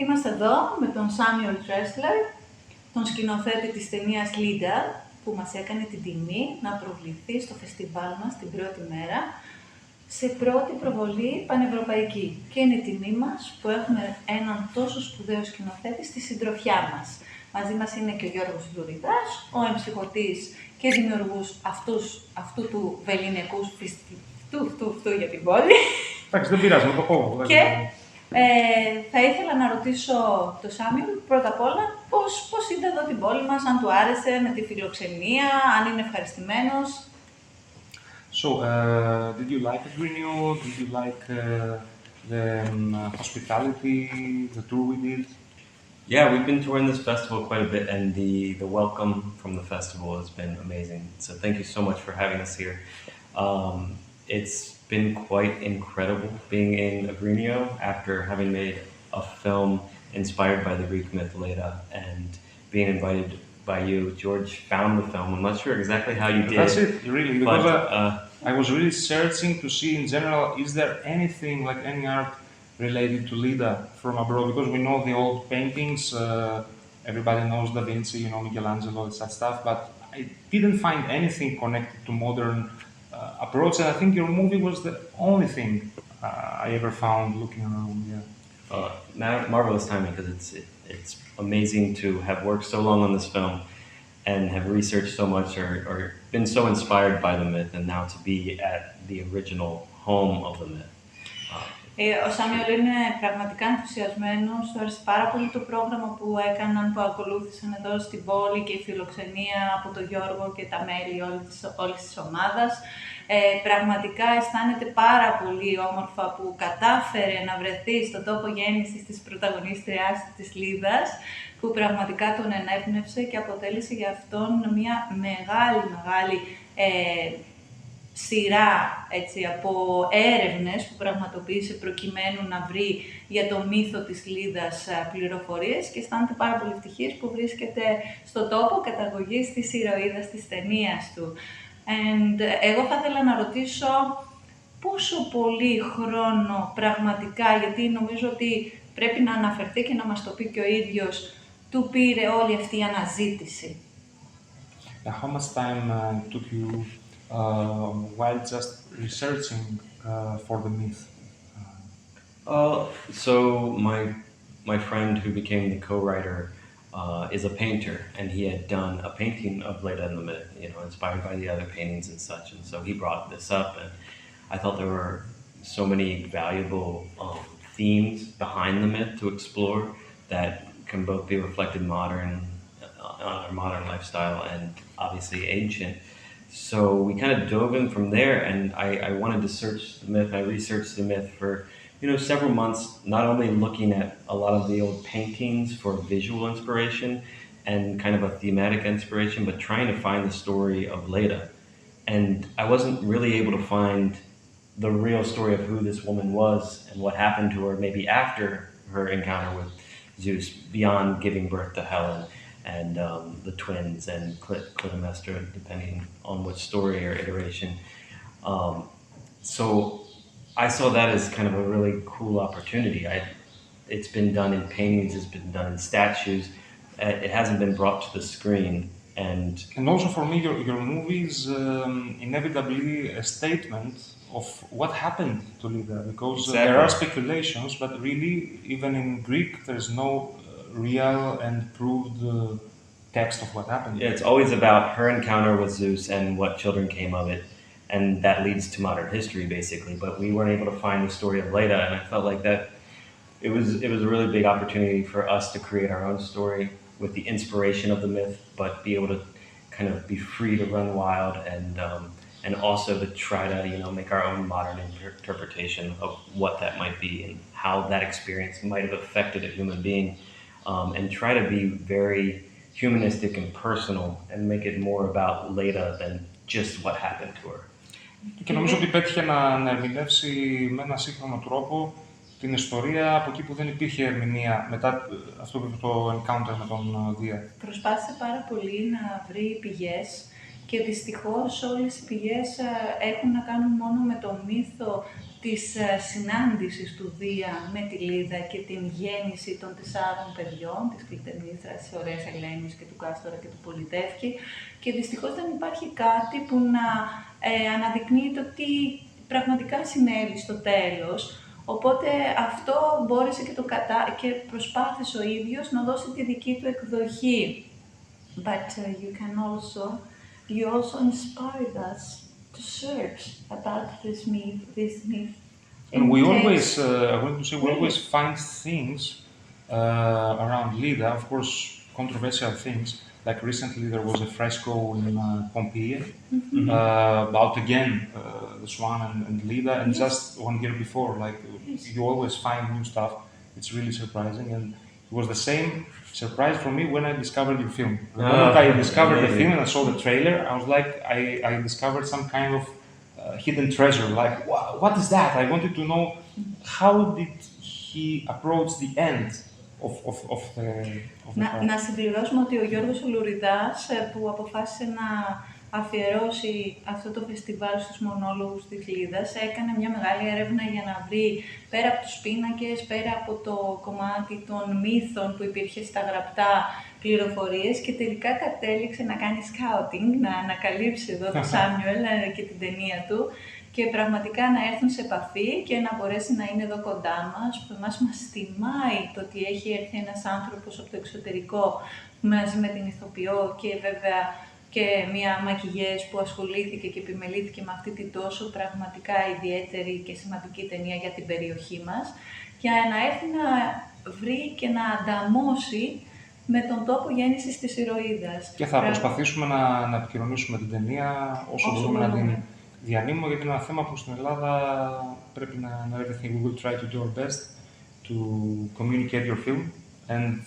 Είμαστε εδώ με τον Σάμουελ Τρέσλερ, τον σκηνοθέτη της ταινίας Leda, που μας έκανε την τιμή να προβληθεί στο φεστιβάλ μας την πρώτη μέρα, σε πρώτη προβολή πανευρωπαϊκή. Και είναι η τιμή μας που έχουμε έναν τόσο σπουδαίο σκηνοθέτη στη συντροφιά μας. Μαζί μας είναι και ο Γιώργος Λουριδάς, ο εμψυχωτής και δημιουργούς αυτού του βεληνικού φτου για την πόλη. Εντάξει, δεν πειράζει, με το κόβω. Και θα ήθελα να ρωτήσω τον Σάμουελ πρώτα απ' όλα πώς είδε εδώ την πόλη μας, αν του άρεσε με τη φιλοξενία, αν είναι ευχαριστημένος. So, did you like Agrinio? Did you like the hospitality, the tour we did? Yeah, we've been touring this festival quite a bit, and the welcome from the festival has been amazing. So thank you so much for having us here. It's been quite incredible being in Agrinio after having made a film inspired by the Greek myth Leda and being invited by you. George found the film. I'm not sure exactly how you did. That's it, really, because but, I was really searching to see in general, is there anything like any art related to Leda from abroad? Because we know the old paintings, everybody knows Da Vinci, you know, Michelangelo, and such stuff, but I didn't find anything connected to modern approach, and I think your movie was the only thing I ever found looking around. Yeah. Marvelous timing, because it's amazing to have worked so long on this film and have researched so much or been so inspired by the myth, and now to be at the original home of the myth. Ο Σάμουελ είναι πραγματικά ενθουσιασμένος, του άρεσε πάρα πολύ το πρόγραμμα που έκαναν, που ακολούθησαν εδώ στην πόλη και η φιλοξενία από τον Γιώργο και τα μέλη όλης της ομάδας. Πραγματικά αισθάνεται πάρα πολύ όμορφα που κατάφερε να βρεθεί στον τόπο γέννησης της πρωταγωνίστριάς της Λίδας, που πραγματικά τον ενέπνευσε και αποτέλεσε για αυτόν μια μεγάλη σειρά από έρευνες που πραγματοποίησε προκειμένου να βρει για το μύθο της Λίδας πληροφορίες και αισθάνεται πάρα πολύ ευτυχής που βρίσκεται στον τόπο καταγωγής της ηρωίδας της ταινίας του. Εγώ θα ήθελα να ρωτήσω πόσο πολύ χρόνο πραγματικά, γιατί νομίζω ότι πρέπει να αναφερθεί και να μας το πει και ο ίδιος, του πήρε όλη αυτή η αναζήτηση. How much time took you while just researching for the myth? So my friend who became the co-writer is a painter, and he had done a painting of Leda and the myth, you know, inspired by the other paintings and such. And so he brought this up, and I thought there were so many valuable themes behind the myth to explore that can both be reflected on our modern lifestyle and obviously ancient. So we kind of dove in from there, and I wanted to search the myth. I researched the myth for, you know, several months, not only looking at a lot of the old paintings for visual inspiration and kind of a thematic inspiration, but trying to find the story of Leda. And I wasn't really able to find the real story of who this woman was and what happened to her maybe after her encounter with Zeus, beyond giving birth to Helen and the twins and Clytemnestra, depending on which story or iteration. So I saw that as kind of a really cool opportunity. It's been done in paintings, it's been done in statues. It hasn't been brought to the screen. And also for me, your movie is inevitably a statement of what happened to Leda, because there are speculations, but really, even in Greek, there is no real and proved text of what happened. Yeah, it's always about her encounter with Zeus and what children came of it, and that leads to modern history, basically. But we weren't able to find the story of Leda, and I felt like that it was a really big opportunity for us to create our own story with the inspiration of the myth, but be able to kind of be free to run wild and also to try to, you know, make our own modern interpretation of what that might be and how that experience might have affected a human being, and try to be very humanistic and personal and make it more about Leda than just what happened to her. Και νομίζω ότι πέτυχε να ερμηνεύσει με έναν σύγχρονο τρόπο την ιστορία από εκεί που δεν υπήρχε ερμηνεία μετά αυτό το encounter με τον Δία. Προσπάθησε πάρα πολύ να βρει πηγές και δυστυχώς όλες οι πηγές έχουν να κάνουν μόνο με το μύθο της συνάντησης του Δία με τη Λίδα και την γέννηση των 4 παιδιών, της Κλητεμνήθρας, της ωραίας Ελένης και του Κάστορα και του Πολυτεύκη, και δυστυχώς δεν υπάρχει κάτι που να αναδεικνύει το τι πραγματικά συνέβη στο τέλος. Οπότε αυτό μπόρεσε και προσπάθησε ο ίδιος να δώσει τη δική του εκδοχή. But you also inspired us to search about this myth. And we always, I want to say, we always find things around Leda, of course, controversial things. Like recently there was a fresco in Pompeii about again the Swan and Leda, and just 1 year before, like you always find new stuff. It's really surprising, and it was the same surprise for me when I discovered your film. The moment I discovered the film and I saw the trailer, I was like, I discovered some kind of hidden treasure. Like, what is that? I wanted to know how did he approach the end of the Να συμπληρώσουμε ότι ο Γιώργος Λουριδάς, που αποφάσισε να αφιερώσει αυτό το φεστιβάλ στους μονόλογους της Λίδας, έκανε μια μεγάλη έρευνα για να βρει πέρα από τους πίνακες, πέρα από το κομμάτι των μύθων που υπήρχε στα γραπτά, πληροφορίες, και τελικά κατέληξε να κάνει scouting, να ανακαλύψει εδώ τον Σάμουελ και την ταινία του, και πραγματικά να έρθουν σε επαφή και να μπορέσει να είναι εδώ κοντά μας, που εμάς μας τιμάει το ότι έχει έρθει ένας άνθρωπος από το εξωτερικό μαζί με την ηθοποιό και βέβαια και μια μακιγιές που ασχολήθηκε και επιμελήθηκε με αυτή τη τόσο πραγματικά ιδιαίτερη και σημαντική ταινία για την περιοχή μας, για να έρθει να βρει και να ανταμώσει με τον τόπο γέννησης της ηρωίδας. Και θα προσπαθήσουμε να επικοινωνήσουμε την ταινία όσο μπορούμε να την διανύμουμε, γιατί είναι ένα θέμα που στην Ελλάδα πρέπει να everything. We will try to do our best to communicate your film and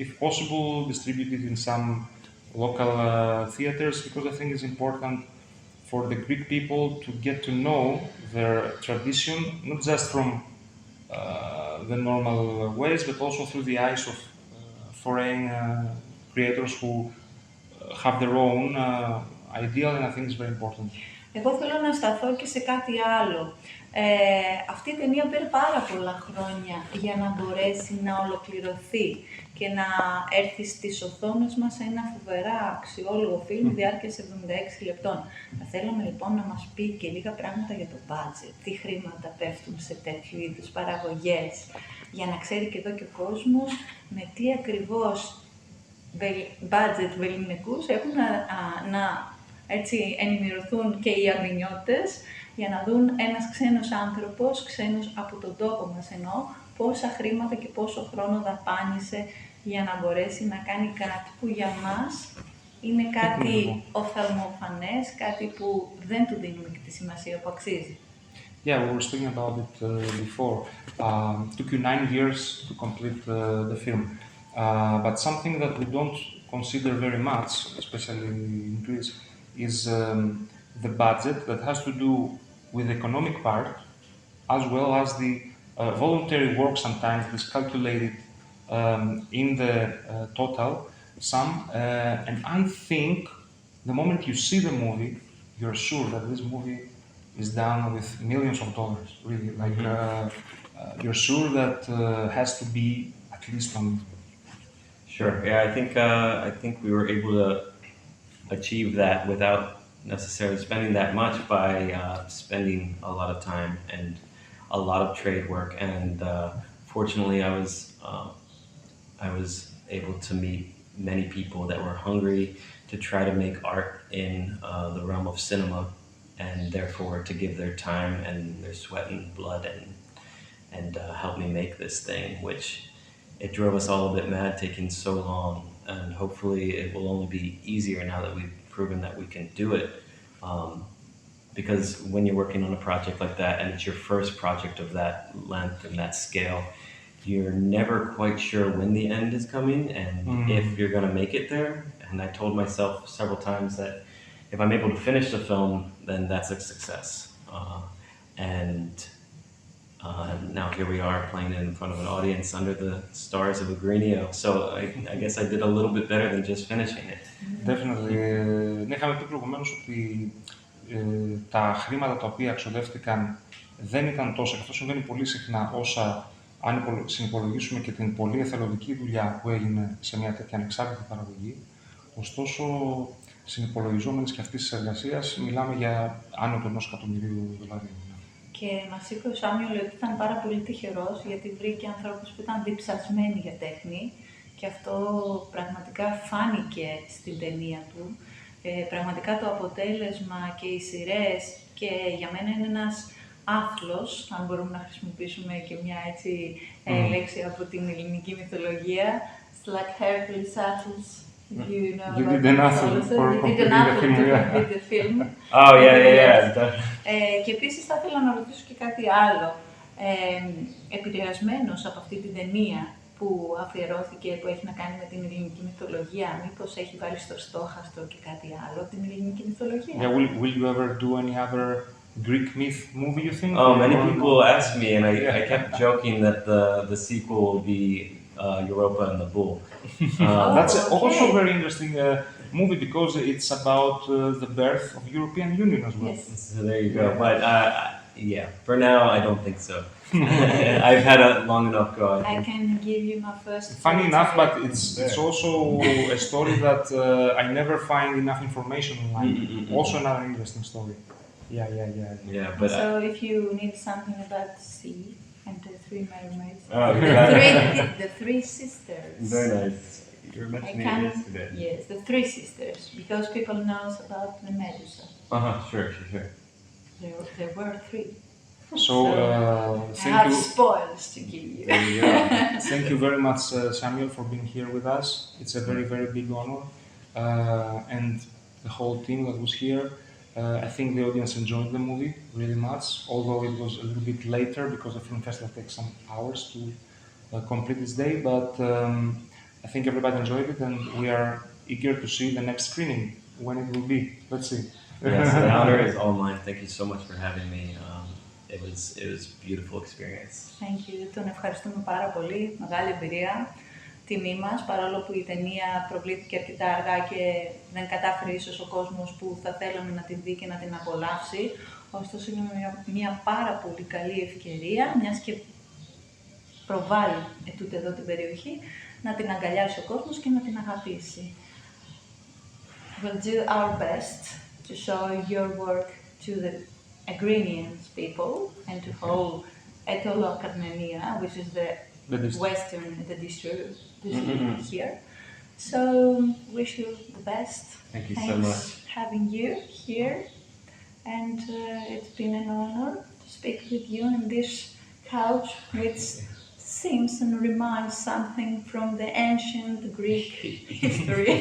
if possible distribute it in some local theaters, because I think it's important for the Greek people to get to know their tradition, not just from the normal ways, but also through the eyes of foreign creators who have their own ideal, and I think it's very important. Εγώ θέλω να σταθώ και σε κάτι άλλο. Αυτή η ταινία πήρε πάρα πολλά χρόνια για να μπορέσει να ολοκληρωθεί και να έρθει στις οθόνες μας σε ένα φοβερά αξιόλογο φιλμ διάρκειας 76 λεπτών. Θα θέλαμε λοιπόν να μας πει και λίγα πράγματα για το budget, τι χρήματα πέφτουν σε τέτοιου είδους παραγωγές, για να ξέρει και εδώ και ο κόσμος με τι ακριβώς budget βεληνικούς έχουν να έτσι ενημερωθούν και οι αρμηνιώτες, για να δουν ένας ξένος άνθρωπος, ξένος από τον τόπο μας εννοώ, πόσα χρήματα και πόσο χρόνο δαπάνησε για να μπορέσει να κάνει κάτι που για μας είναι κάτι οφθαλμοφανές, κάτι που δεν του δίνουμε και τη σημασία που αξίζει. Yeah, we were speaking about it before. It took you 9 years to complete the film, but something that we don't consider very much, especially in Greece, is the budget that has to do with the economic part, as well as the voluntary work sometimes is calculated in the total sum. And I think the moment you see the movie, you're sure that this movie is done with millions of dollars, really. Like, you're sure that has to be at least on. Sure. Yeah, I think we were able to achieve that without necessarily spending that much by spending a lot of time and a lot of trade work. And fortunately, I was able to meet many people that were hungry to try to make art in the realm of cinema, and therefore to give their time and their sweat and blood and help me make this thing, which it drove us all a bit mad, taking so long. And hopefully it will only be easier now that we've proven that we can do it. Because when you're working on a project like that, and it's your first project of that length and that scale, you're never quite sure when the end is coming and if you're going to make it there. And I told myself several times that if I'm able to finish the film, then that's a success. And now here we are playing it in front of an audience under the stars of Agrinio. So I guess I did a little bit better than just finishing it. Definitely. Ναι, είχαμε πει προηγουμένως ότι τα χρήματα τα οποία ξοδεύτηκαν δεν ήταν τόσα, και αυτό συμβαίνει πολύ συχνά, όσα αν συνυπολογίσουμε και την πολύ εθελοντική δουλειά που έγινε σε μια τέτοια ανεξάρτητη παραγωγή. Ωστόσο, συνυπολογιζόμενες και αυτής της εργασίας, μιλάμε για άνω του $1 εκατομμυρίου. Και μας είπε ο Σάμουελ ότι ήταν πάρα πολύ τυχερός, γιατί βρήκε ανθρώπους που ήταν διψασμένοι για τέχνη και αυτό πραγματικά φάνηκε στην ταινία του. Πραγματικά το αποτέλεσμα και οι σειρές, και για μένα είναι ένας άθλος, αν μπορούμε να χρησιμοποιήσουμε και μια έτσι λέξη από την ελληνική μυθολογία. It's like Hercules Athles. You did an athlete for completing the film. Oh, yeah. Και επίσης θα ήθελα να ρωτήσω και κάτι άλλο. Επηρεασμένος από αυτή την ταινία που αφιερώθηκε, που έχει να κάνει με την ελληνική μυθολογία, μήπως έχει βάλει στο στόχαστρο και κάτι άλλο την ελληνική μυθολογία? Yeah, will you ever do any other Greek myth movie, you think? Oh, many people ask me, and I kept joking that the sequel will be Europa and the Bull. That's also a very interesting movie because it's about the birth of European Union as well. Yes. So there you go. But yeah, for now I don't think so. I've had a long enough go. I can give you my first. Funny enough, but it's also a story that I never find enough information online. Also another interesting story. Yeah. But so if you need something about the sea and the three mermaids, the three sisters. Very nice. You were mentioning it yesterday. Yes, the three sisters, because people knows about the Medusa. Sure. There were three. So I have spoils to give you. Thank you very much, Samuel, for being here with us. It's a very, very big honor, and the whole team that was here. I think the audience enjoyed the movie really much, although it was a little bit later because the film festival takes some hours to complete its day. But I think everybody enjoyed it, and we are eager to see the next screening when it will be. Let's see. Yes, the honor is all mine. Thank you so much for having me. It was a beautiful experience. Thank you. Τον ευχαριστούμε πάρα πολύ. Μεγάλη εμπειρία. Τιμή μας, παρόλο που η ταινία προβλήθηκε αρκετά αργά και δεν κατάφερε ίσως ο κόσμος που θα θέλαμε να την δει και να την απολαύσει. Ωστόσο είναι μια πάρα πολύ καλή ευκαιρία, μιας και προβάλλει ετούτε εδώ την περιοχή, να την αγκαλιάσει ο κόσμος και να την αγαπήσει. We'll do our best to show your work to the Agrinian people and to whole Etolo-Karnania, which is the western, the district here. So, wish you the best. Thank you Thanks so much. Having you here, and it's been an honor to speak with you on this couch, which seems and reminds something from the ancient Greek history.